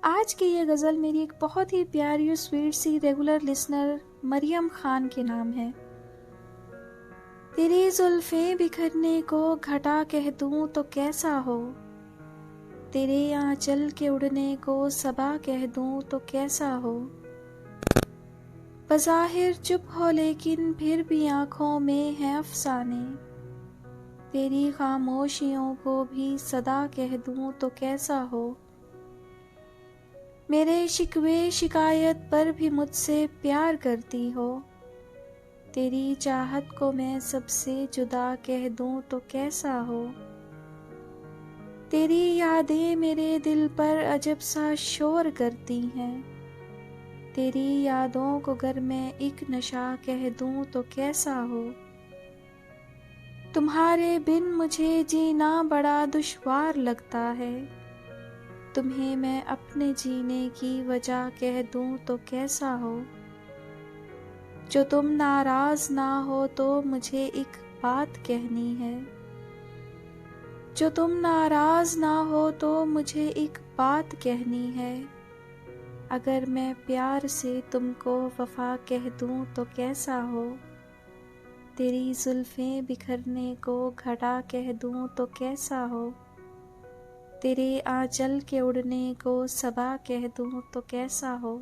आज की ये गज़ल मेरी एक बहुत ही प्यारी और स्वीट सी रेगुलर लिसनर मरियम खान के नाम है। तेरी जुल्फें बिखरने को घटा कह दूं तो कैसा हो, तेरे आंचल के उड़ने को सबा कह दूं तो कैसा हो। बज़ाहिर चुप हो लेकिन फिर भी आंखों में है अफसाने, तेरी खामोशियों को भी सदा कह दूं तो कैसा हो। मेरे शिकवे शिकायत पर भी मुझसे प्यार करती हो, तेरी चाहत को मैं सबसे जुदा कह दूं तो कैसा हो। तेरी यादें मेरे दिल पर अजब सा शोर करती हैं, तेरी यादों को गर मैं एक नशा कह दूं तो कैसा हो। तुम्हारे बिन मुझे जीना बड़ा दुश्वार लगता है, तुम्हें मैं अपने जीने की वजह कह दूं तो कैसा हो। जो तुम नाराज ना हो तो मुझे एक बात कहनी है, जो तुम नाराज ना हो तो मुझे एक बात कहनी है। अगर मैं प्यार से तुमको वफा कह दूं तो कैसा हो, तेरी जुल्फें बिखरने को घटा कह दूं तो कैसा हो। तेरे आंचल के उड़ने को सबा कह दूं तो कैसा हो।